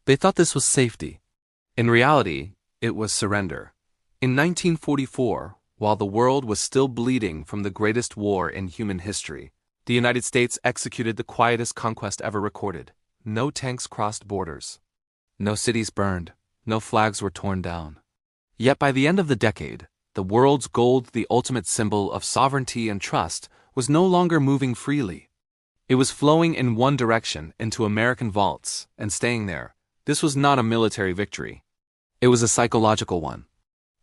They thought this was safety. In reality, it was surrender. In 1944, while the world was still bleeding from the greatest war in human history, the United States executed the quietest conquest ever recorded. No tanks crossed borders. No cities burned. No flags were torn down. Yet by the end of the decade, the world's gold, the ultimate symbol of sovereignty and trust, was no longer moving freely. It was flowing in one direction into American vaults and staying there. This was not a military victory. It was a psychological one.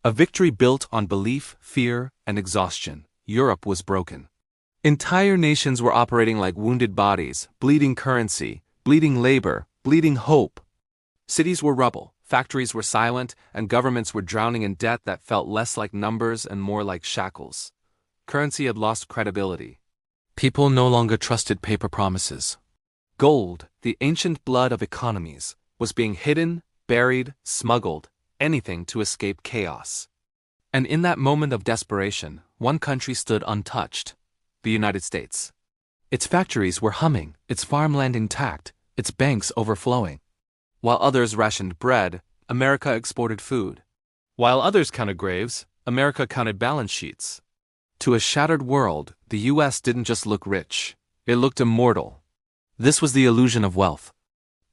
A victory built on belief, fear, and exhaustion. Europe was broken. Entire nations were operating like wounded bodies, bleeding currency, bleeding labor, bleeding hope. Cities were rubble, factories were silent, and governments were drowning in debt that felt less like numbers and more like shackles. Currency had lost credibility. People no longer trusted paper promises. Gold, the ancient blood of economies, was being hidden, buried, smuggled, anything to escape chaos. And in that moment of desperation, one country stood untouched: the United States. Its factories were humming, its farmland intact, its banks overflowing. While others rationed bread, America exported food. While others counted graves, America counted balance sheets. To a shattered world, the U.S. didn't just look rich, it looked immortal. This was the illusion of wealth.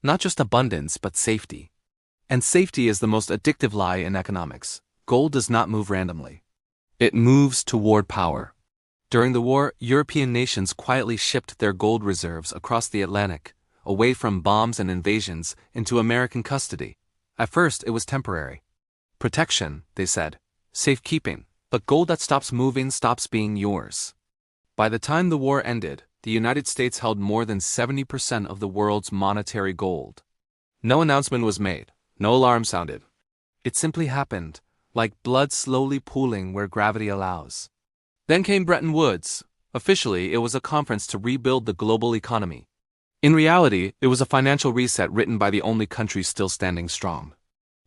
Not just abundance, but safety. And safety is the most addictive lie in economics. Gold does not move randomly. It moves toward power. During the war, European nations quietly shipped their gold reserves across the Atlantic, away from bombs and invasions, into American custody. At first, it was temporary. Protection, they said. Safekeeping. But gold that stops moving stops being yours. By the time the war ended, the United States held more than 70% of the world's monetary gold. No announcement was made. No alarm sounded. It simply happened, like blood slowly pooling where gravity allows. Then came Bretton Woods. Officially, it was a conference to rebuild the global economy. In reality, it was a financial reset written by the only country still standing strong.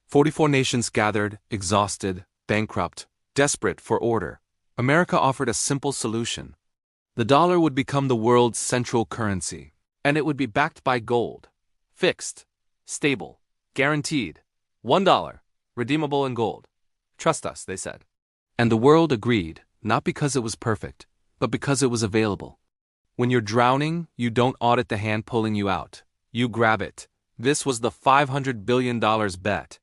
44 nations gathered, exhausted, bankrupt, desperate for order. America offered a simple solution. The dollar would become the world's central currency, and it would be backed by gold. Fixed, stable, guaranteed. $1, redeemable in gold. Trust us, they said. And the world agreed, not because it was perfect, but because it was available. When you're drowning, you don't audit the hand pulling you out. You grab it. This was the $500 billion bet.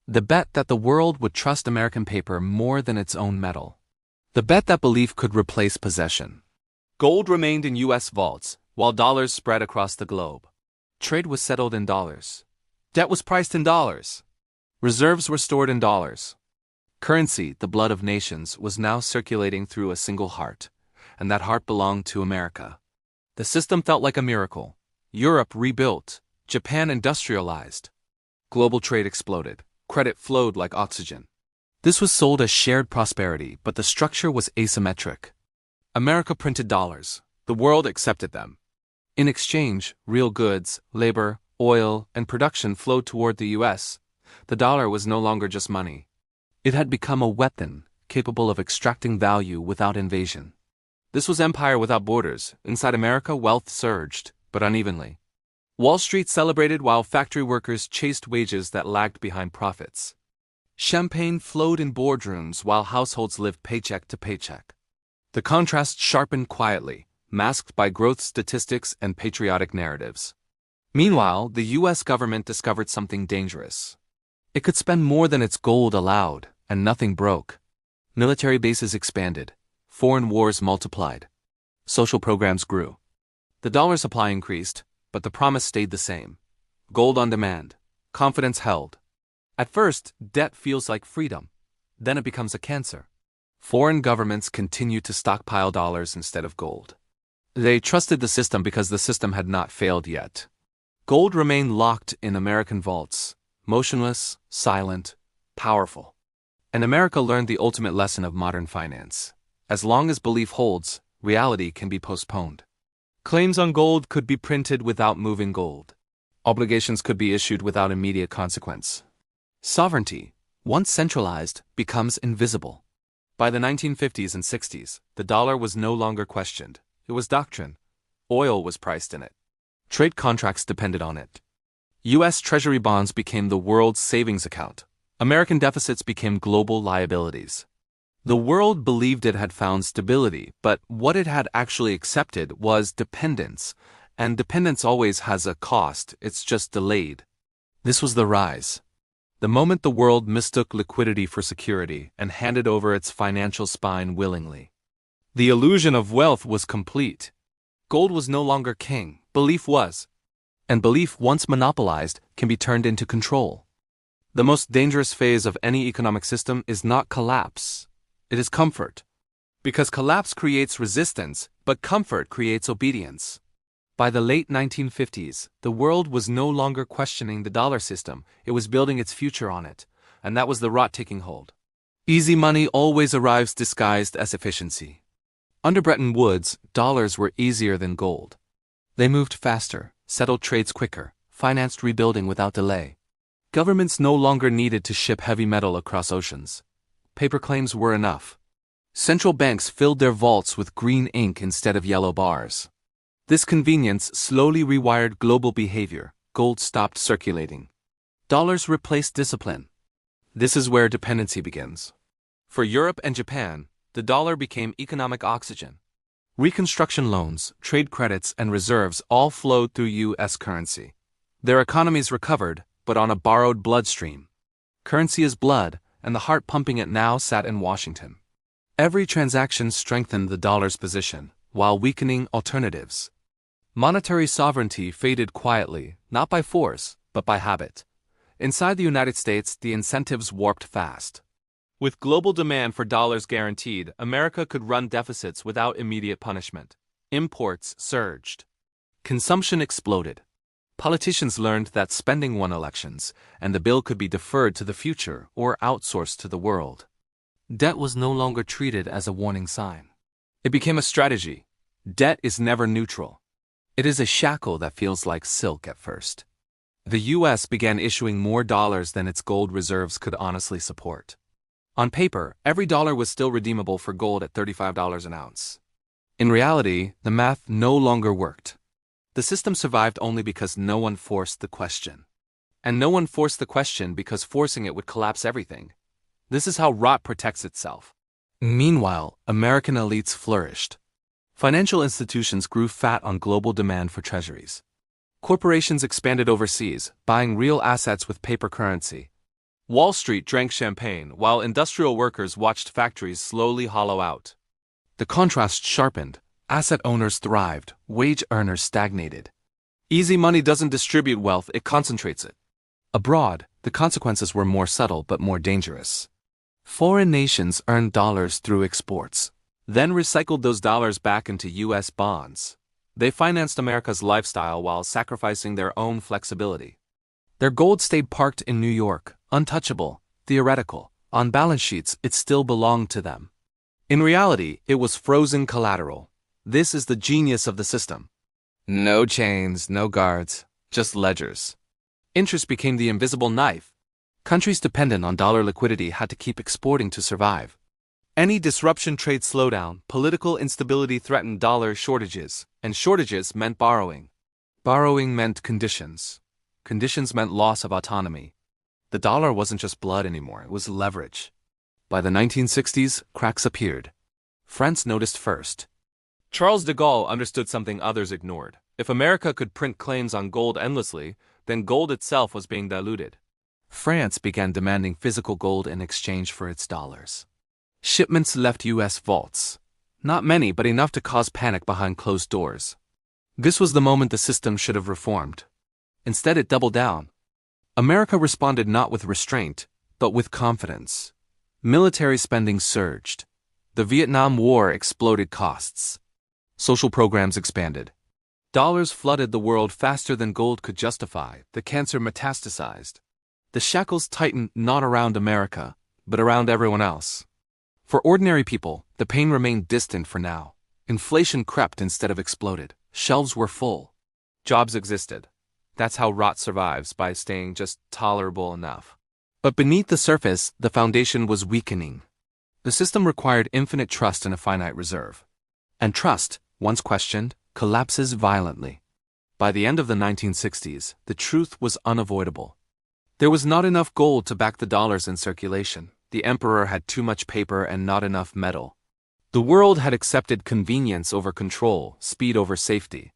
The bet that the world would trust American paper more than its own metal. The bet that belief could replace possession. Gold remained in U.S. vaults, while dollars spread across the globe. Trade was settled in dollars. Debt was priced in dollars. Reserves were stored in dollars. Currency, the blood of nations, was now circulating through a single heart, and that heart belonged to America. The system felt like a miracle. Europe rebuilt. Japan industrialized. Global trade exploded. Credit flowed like oxygen. This was sold as shared prosperity, but the structure was asymmetric. America printed dollars. The world accepted them. In exchange, real goods, labor, oil, and production flowed toward the U.S. The dollar was no longer just money. It had become a weapon, capable of extracting value without invasion. This was empire without borders. Inside America, wealth surged, but unevenly. Wall Street celebrated while factory workers chased wages that lagged behind profits. Champagne flowed in boardrooms while households lived paycheck to paycheck. The contrast sharpened quietly, masked by growth statistics and patriotic narratives. Meanwhile, the U.S. government discovered something dangerous. It could spend more than its gold allowed, and nothing broke. Military bases expanded. Foreign wars multiplied. Social programs grew. The dollar supply increased, but the promise stayed the same. Gold on demand. Confidence held. At first, debt feels like freedom. Then it becomes a cancer. Foreign governments continued to stockpile dollars instead of gold. They trusted the system because the system had not failed yet. Gold remained locked in American vaults, motionless, silent, powerful. And America learned the ultimate lesson of modern finance. As long as belief holds, reality can be postponed. Claims on gold could be printed without moving gold. Obligations could be issued without immediate consequence. Sovereignty, once centralized, becomes invisible. By the 1950s and 60s, the dollar was no longer questioned. It was doctrine. Oil was priced in it. Trade contracts depended on it. U.S. Treasury bonds became the world's savings account. American deficits became global liabilities. The world believed it had found stability, but what it had actually accepted was dependence, and dependence always has a cost, it's just delayed. This was the rise. The moment the world mistook liquidity for security and handed over its financial spine willingly. The illusion of wealth was complete. Gold was no longer king, belief was. And belief, once monopolized, can be turned into control. The most dangerous phase of any economic system is not collapse. It is comfort. Because collapse creates resistance, but comfort creates obedience. By the late 1950s, the world was no longer questioning the dollar system, it was building its future on it, and that was the rot taking hold. Easy money always arrives disguised as efficiency. Under Bretton Woods, dollars were easier than gold. They moved faster, settled trades quicker, financed rebuilding without delay. Governments no longer needed to ship heavy metal across oceans. Paper claims were enough. Central banks filled their vaults with green ink instead of yellow bars. This convenience slowly rewired global behavior. Gold stopped circulating. Dollars replaced discipline. This is where dependency begins. For Europe and Japan, the dollar became economic oxygen. Reconstruction loans, trade credits, and reserves all flowed through U.S. currency. Their economies recovered, but on a borrowed bloodstream. Currency is blood, and the heart pumping it now sat in Washington. Every transaction strengthened the dollar's position, while weakening alternatives. Monetary sovereignty faded quietly, not by force, but by habit. Inside the United States, the incentives warped fast. With global demand for dollars guaranteed, America could run deficits without immediate punishment. Imports surged. Consumption exploded. Politicians learned that spending won elections, and the bill could be deferred to the future or outsourced to the world. Debt was no longer treated as a warning sign. It became a strategy. Debt is never neutral. It is a shackle that feels like silk at first. The U.S. began issuing more dollars than its gold reserves could honestly support. On paper, every dollar was still redeemable for gold at $35 an ounce. In reality, the math no longer worked. The system survived only because no one forced the question. And no one forced the question because forcing it would collapse everything. This is how rot protects itself. Meanwhile, American elites flourished. Financial institutions grew fat on global demand for treasuries. Corporations expanded overseas, buying real assets with paper currency. Wall Street drank champagne, while industrial workers watched factories slowly hollow out. The contrast sharpened. Asset owners thrived, wage earners stagnated. Easy money doesn't distribute wealth, it concentrates it. Abroad, the consequences were more subtle but more dangerous. Foreign nations earned dollars through exports, then recycled those dollars back into U.S. bonds. They financed America's lifestyle while sacrificing their own flexibility. Their gold stayed parked in New York, untouchable, theoretical. On balance sheets, it still belonged to them. In reality, it was frozen collateral. This is the genius of the system. No chains, no guards, just ledgers. Interest became the invisible knife. Countries dependent on dollar liquidity had to keep exporting to survive. Any disruption, trade slowdown, political instability threatened dollar shortages, and shortages meant borrowing. Borrowing meant conditions. Conditions meant loss of autonomy. The dollar wasn't just blood anymore, it was leverage. By the 1960s, cracks appeared. France noticed first. Charles de Gaulle understood something others ignored. If America could print claims on gold endlessly, then gold itself was being diluted. France began demanding physical gold in exchange for its dollars. Shipments left U.S. vaults. Not many, but enough to cause panic behind closed doors. This was the moment the system should have reformed. Instead, it doubled down. America responded not with restraint, but with confidence. Military spending surged. The Vietnam War exploded costs. Social programs expanded. Dollars flooded the world faster than gold could justify. The cancer metastasized. The shackles tightened not around America, but around everyone else. For ordinary people, the pain remained distant for now. Inflation crept instead of exploded. Shelves were full. Jobs existed. That's how rot survives, by staying just tolerable enough. But beneath the surface, the foundation was weakening. The system required infinite trust in a finite reserve. And trust, once questioned, collapses violently. By the end of the 1960s, the truth was unavoidable. There was not enough gold to back the dollars in circulation. The emperor had too much paper and not enough metal. The world had accepted convenience over control, speed over safety.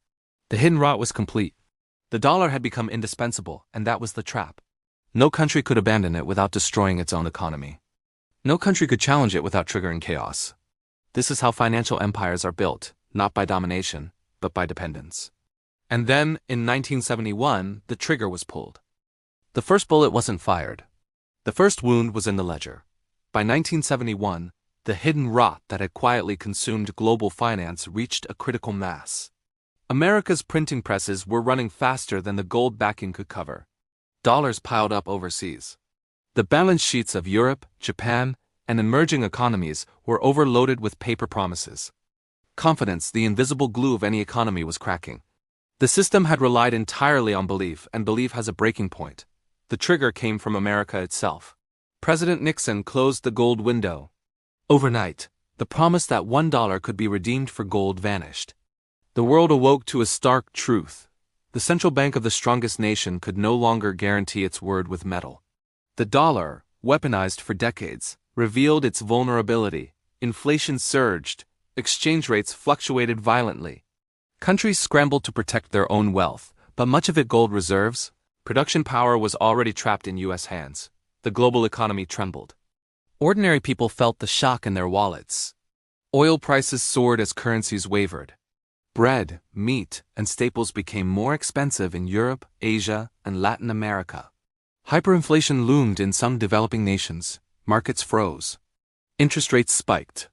The hidden rot was complete. The dollar had become indispensable, and that was the trap. No country could abandon it without destroying its own economy. No country could challenge it without triggering chaos. This is how financial empires are built, not by domination, but by dependence. And then, in 1971, the trigger was pulled. The first bullet wasn't fired. The first wound was in the ledger. By 1971, the hidden rot that had quietly consumed global finance reached a critical mass. America's printing presses were running faster than the gold backing could cover. Dollars piled up overseas. The balance sheets of Europe, Japan, and emerging economies were overloaded with paper promises. Confidence, the invisible glue of any economy, was cracking. The system had relied entirely on belief, and belief has a breaking point. The trigger came from America itself. President Nixon closed the gold window. Overnight, the promise that $1 could be redeemed for gold vanished. The world awoke to a stark truth. The central bank of the strongest nation could no longer guarantee its word with metal. The dollar, weaponized for decades, revealed its vulnerability. Inflation surged. Exchange rates fluctuated violently. Countries scrambled to protect their own wealth, but much of it gold reserves. Production power was already trapped in U.S. hands. The global economy trembled. Ordinary people felt the shock in their wallets. Oil prices soared as currencies wavered. Bread, meat, and staples became more expensive in Europe, Asia, and Latin America. Hyperinflation loomed in some developing nations. Markets froze. Interest rates spiked.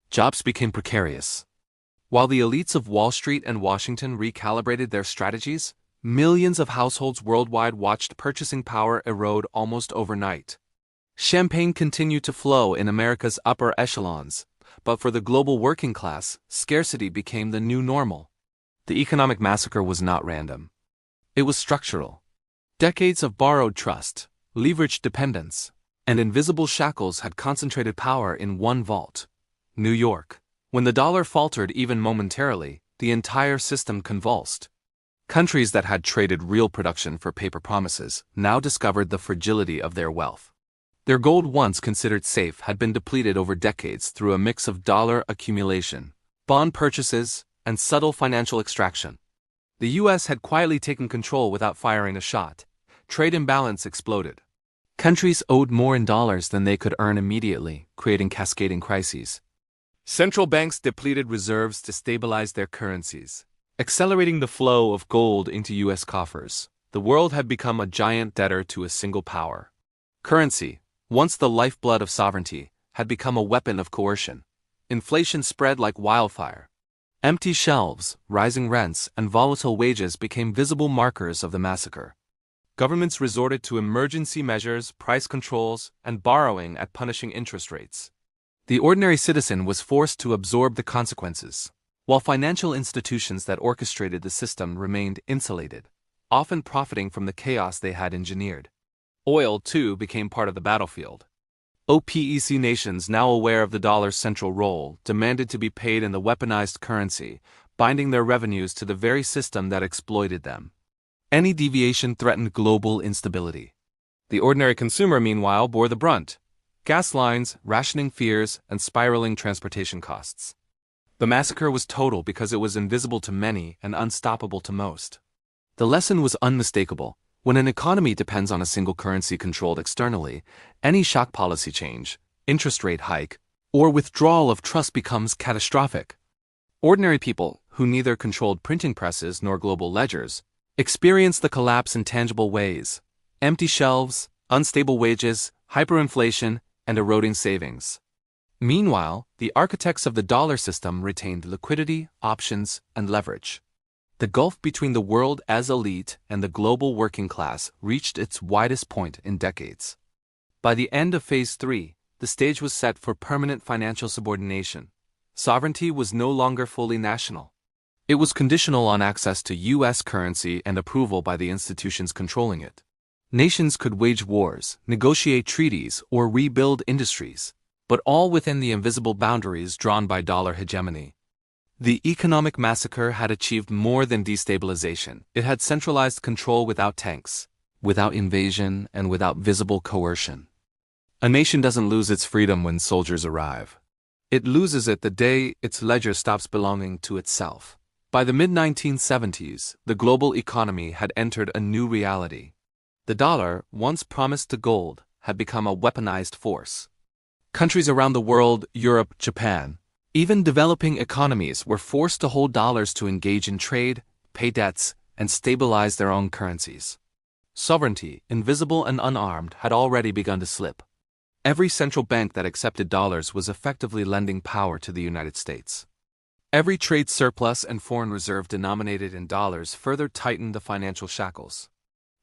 Jobs became precarious. While the elites of Wall Street and Washington recalibrated their strategies, millions of households worldwide watched purchasing power erode almost overnight. Champagne continued to flow in America's upper echelons, but for the global working class, scarcity became the new normal. The economic massacre was not random. It was structural. Decades of borrowed trust, leveraged dependence, and invisible shackles had concentrated power in one vault: New York. When the dollar faltered even momentarily, the entire system convulsed. Countries that had traded real production for paper promises now discovered the fragility of their wealth. Their gold, once considered safe, had been depleted over decades through a mix of dollar accumulation, bond purchases, and subtle financial extraction. The U.S. had quietly taken control without firing a shot. Trade imbalance exploded. Countries owed more in dollars than they could earn immediately, creating cascading crises. Central banks depleted reserves to stabilize their currencies, accelerating the flow of gold into U.S. coffers. The world had become a giant debtor to a single power. Currency, once the lifeblood of sovereignty, had become a weapon of coercion. Inflation spread like wildfire. Empty shelves, rising rents, and volatile wages became visible markers of the massacre. Governments resorted to emergency measures, price controls, and borrowing at punishing interest rates. The ordinary citizen was forced to absorb the consequences, while financial institutions that orchestrated the system remained insulated, often profiting from the chaos they had engineered. Oil, too, became part of the battlefield. OPEC nations, now aware of the dollar's central role, demanded to be paid in the weaponized currency, binding their revenues to the very system that exploited them. Any deviation threatened global instability. The ordinary consumer, meanwhile, bore the brunt. Gas lines, rationing fears, and spiraling transportation costs. The massacre was total because it was invisible to many and unstoppable to most. The lesson was unmistakable. When an economy depends on a single currency controlled externally, any shock policy change, interest rate hike, or withdrawal of trust becomes catastrophic. Ordinary people, who neither controlled printing presses nor global ledgers, experienced the collapse in tangible ways: empty shelves, unstable wages, hyperinflation, and eroding savings. Meanwhile, the architects of the dollar system retained liquidity, options, and leverage. The gulf between the world as elite and the global working class reached its widest point in decades. By the end of Phase 3, the stage was set for permanent financial subordination. Sovereignty was no longer fully national. It was conditional on access to U.S. currency and approval by the institutions controlling it. Nations could wage wars, negotiate treaties, or rebuild industries, but all within the invisible boundaries drawn by dollar hegemony. The economic massacre had achieved more than destabilization. It had centralized control without tanks, without invasion, and without visible coercion. A nation doesn't lose its freedom when soldiers arrive. It loses it the day its ledger stops belonging to itself. By the mid-1970s, the global economy had entered a new reality. The dollar, once promised to gold, had become a weaponized force. Countries around the world, Europe, Japan, even developing economies were forced to hold dollars to engage in trade, pay debts, and stabilize their own currencies. Sovereignty, invisible and unarmed, had already begun to slip. Every central bank that accepted dollars was effectively lending power to the United States. Every trade surplus and foreign reserve denominated in dollars further tightened the financial shackles.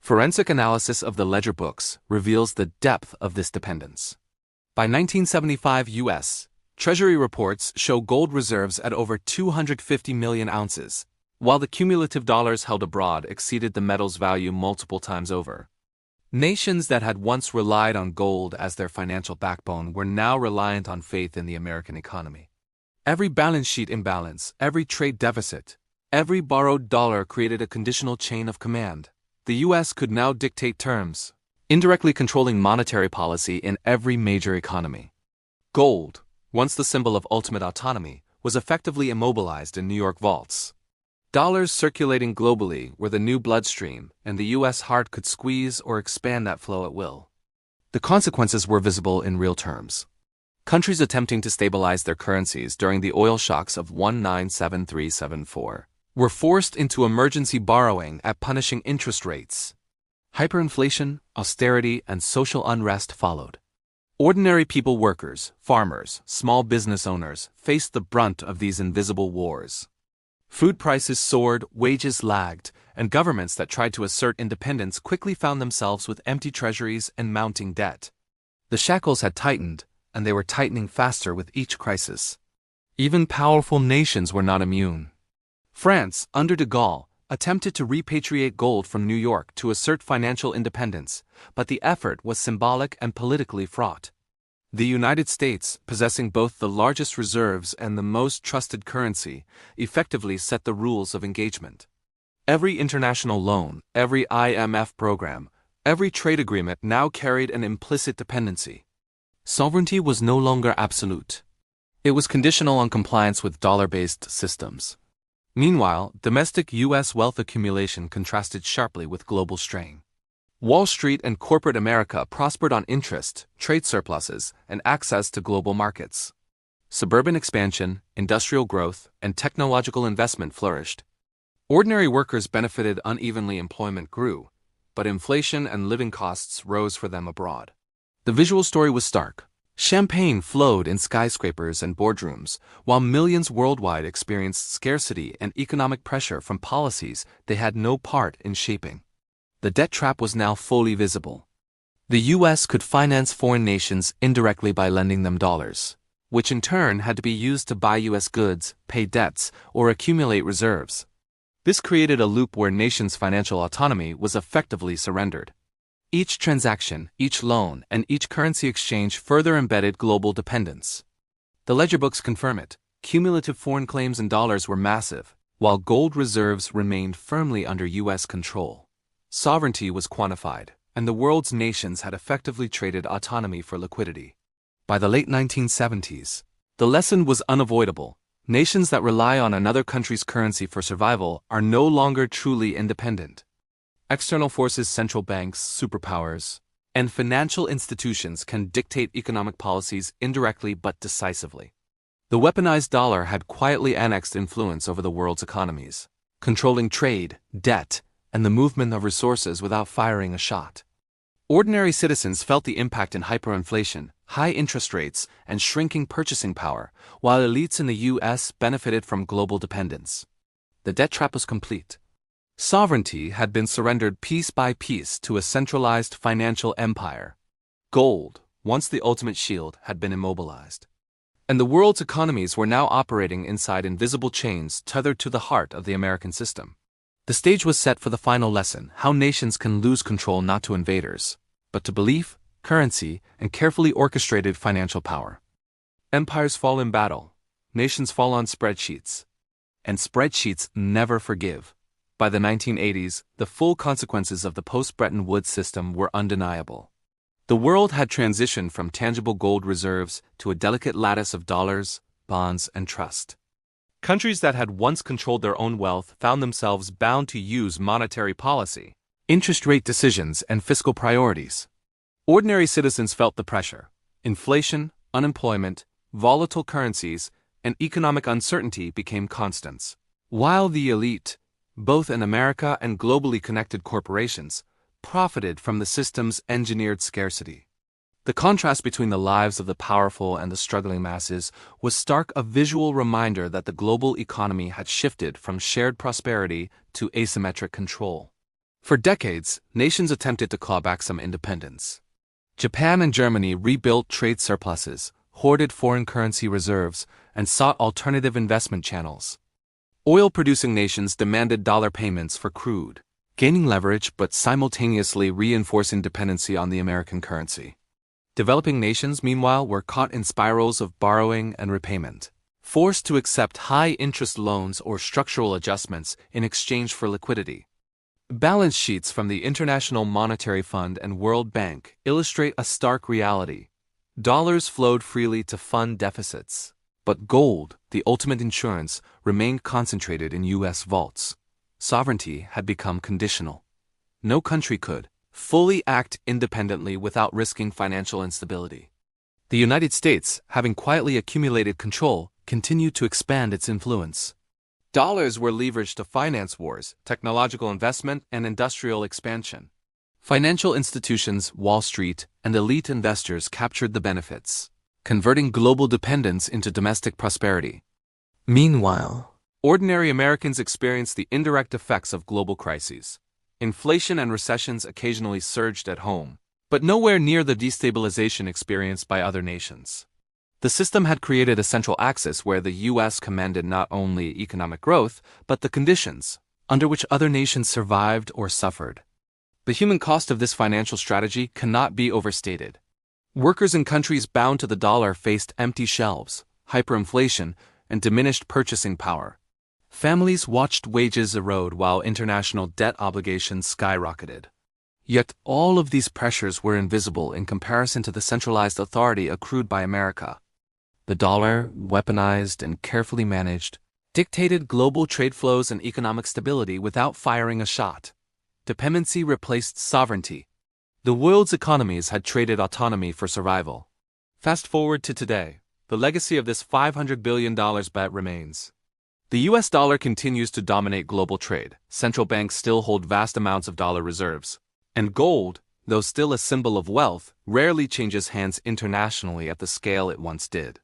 Forensic analysis of the ledger books reveals the depth of this dependence. By 1975 U.S., Treasury reports show gold reserves at over 250 million ounces, while the cumulative dollars held abroad exceeded the metal's value multiple times over. Nations that had once relied on gold as their financial backbone were now reliant on faith in the American economy. Every balance sheet imbalance, every trade deficit, every borrowed dollar created a conditional chain of command. The U.S. could now dictate terms, indirectly controlling monetary policy in every major economy. Gold, once the symbol of ultimate autonomy, was effectively immobilized in New York vaults. Dollars circulating globally were the new bloodstream, and the U.S. heart could squeeze or expand that flow at will. The consequences were visible in real terms. Countries attempting to stabilize their currencies during the oil shocks of 1973-74 were forced into emergency borrowing at punishing interest rates. Hyperinflation, austerity, and social unrest followed. Ordinary people, workers, farmers, small business owners, faced the brunt of these invisible wars. Food prices soared, wages lagged, and governments that tried to assert independence quickly found themselves with empty treasuries and mounting debt. The shackles had tightened, and they were tightening faster with each crisis. Even powerful nations were not immune. France, under de Gaulle, attempted to repatriate gold from New York to assert financial independence, but the effort was symbolic and politically fraught. The United States, possessing both the largest reserves and the most trusted currency, effectively set the rules of engagement. Every international loan, every IMF program, every trade agreement now carried an implicit dependency. Sovereignty was no longer absolute. It was conditional on compliance with dollar-based systems. Meanwhile, domestic U.S. wealth accumulation contrasted sharply with global strain. Wall Street and corporate America prospered on interest, trade surpluses, and access to global markets. Suburban expansion, industrial growth, and technological investment flourished. Ordinary workers benefited unevenly, employment grew, but inflation and living costs rose for them abroad. The visual story was stark. Champagne flowed in skyscrapers and boardrooms, while millions worldwide experienced scarcity and economic pressure from policies they had no part in shaping. The debt trap was now fully visible. The U.S. could finance foreign nations indirectly by lending them dollars, which in turn had to be used to buy U.S. goods, pay debts, or accumulate reserves. This created a loop where nations' financial autonomy was effectively surrendered. Each transaction, each loan, and each currency exchange further embedded global dependence. The ledger books confirm it. Cumulative foreign claims in dollars were massive, while gold reserves remained firmly under U.S. control. Sovereignty was quantified, and the world's nations had effectively traded autonomy for liquidity. By the late 1970s, the lesson was unavoidable. Nations that rely on another country's currency for survival are no longer truly independent. External forces, central banks, superpowers, and financial institutions can dictate economic policies indirectly but decisively. The weaponized dollar had quietly annexed influence over the world's economies, controlling trade, debt, and the movement of resources without firing a shot. Ordinary citizens felt the impact in hyperinflation, high interest rates, and shrinking purchasing power, while elites in the U.S. benefited from global dependence. The debt trap was complete. Sovereignty had been surrendered piece by piece to a centralized financial empire. Gold, once the ultimate shield, had been immobilized. And the world's economies were now operating inside invisible chains tethered to the heart of the American system. The stage was set for the final lesson: how nations can lose control not to invaders, but to belief, currency, and carefully orchestrated financial power. Empires fall in battle. Nations fall on spreadsheets. and spreadsheets never forgive. By the 1980s, the full consequences of the post-Bretton Woods system were undeniable. The world had transitioned from tangible gold reserves to a delicate lattice of dollars, bonds, and trust. Countries that had once controlled their own wealth found themselves bound to use monetary policy, interest rate decisions, and fiscal priorities. Ordinary citizens felt the pressure. Inflation, unemployment, volatile currencies, and economic uncertainty became constants. While the elite, both in America and globally connected corporations, profited from the system's engineered scarcity. The contrast between the lives of the powerful and the struggling masses was stark, a visual reminder that the global economy had shifted from shared prosperity to asymmetric control. For decades, nations attempted to claw back some independence. Japan and Germany rebuilt trade surpluses, hoarded foreign currency reserves, and sought alternative investment channels. Oil-producing nations demanded dollar payments for crude, gaining leverage but simultaneously reinforcing dependency on the American currency. Developing nations, meanwhile, were caught in spirals of borrowing and repayment, forced to accept high-interest loans or structural adjustments in exchange for liquidity. Balance sheets from the International Monetary Fund and World Bank illustrate a stark reality. Dollars flowed freely to fund deficits, but gold, the ultimate insurance, remained concentrated in U.S. vaults. Sovereignty had become conditional. No country could fully act independently without risking financial instability. The United States, having quietly accumulated control, continued to expand its influence. Dollars were leveraged to finance wars, technological investment, and industrial expansion. Financial institutions, Wall Street, and elite investors captured the benefits, converting global dependence into domestic prosperity. Meanwhile, ordinary Americans experienced the indirect effects of global crises. Inflation and recessions occasionally surged at home, but nowhere near the destabilization experienced by other nations. The system had created a central axis where the U.S. commanded not only economic growth, but the conditions under which other nations survived or suffered. The human cost of this financial strategy cannot be overstated. Workers in countries bound to the dollar faced empty shelves, hyperinflation, and diminished purchasing power. Families watched wages erode while international debt obligations skyrocketed. Yet all of these pressures were invisible in comparison to the centralized authority accrued by America. The dollar, weaponized and carefully managed, dictated global trade flows and economic stability without firing a shot. Dependency replaced sovereignty. The world's economies had traded autonomy for survival. Fast forward to today, the legacy of this $500 billion bet remains. The US dollar continues to dominate global trade. Central banks still hold vast amounts of dollar reserves. And gold, though still a symbol of wealth, rarely changes hands internationally at the scale it once did.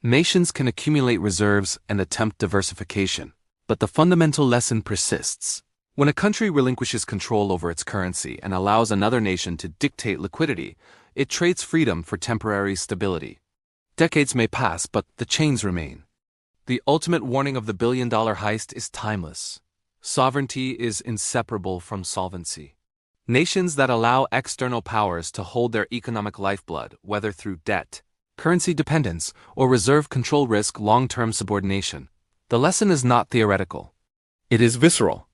Nations can accumulate reserves and attempt diversification, but the fundamental lesson persists. When a country relinquishes control over its currency and allows another nation to dictate liquidity, it trades freedom for temporary stability. Decades may pass, but the chains remain. The ultimate warning of the billion-dollar heist is timeless. Sovereignty is inseparable from solvency. Nations that allow external powers to hold their economic lifeblood, whether through debt, currency dependence, or reserve control, risk long-term subordination. The lesson is not theoretical. It is visceral.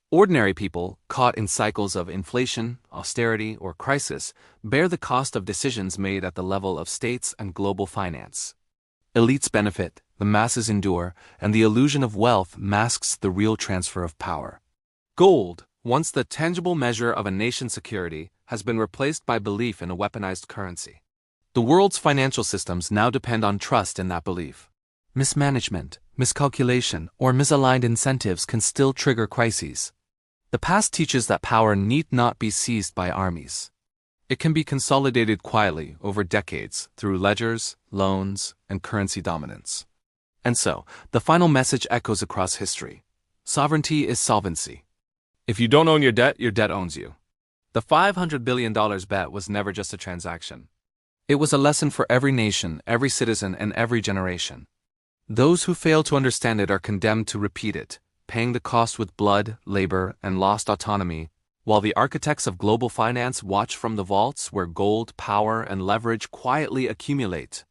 Ordinary people, caught in cycles of inflation, austerity, or crisis, bear the cost of decisions made at the level of states and global finance. Elites benefit, the masses endure, and the illusion of wealth masks the real transfer of power. Gold, once the tangible measure of a nation's security, has been replaced by belief in a weaponized currency. The world's financial systems now depend on trust in that belief. Mismanagement, miscalculation, or misaligned incentives can still trigger crises. The past teaches that power need not be seized by armies. It can be consolidated quietly over decades through ledgers, loans, and currency dominance. And so, the final message echoes across history. Sovereignty is solvency. If you don't own your debt owns you. The $500 billion bet was never just a transaction. It was a lesson for every nation, every citizen, and every generation. Those who fail to understand it are condemned to repeat it, paying the cost with blood, labor, and lost autonomy, while the architects of global finance watch from the vaults where gold, power, and leverage quietly accumulate.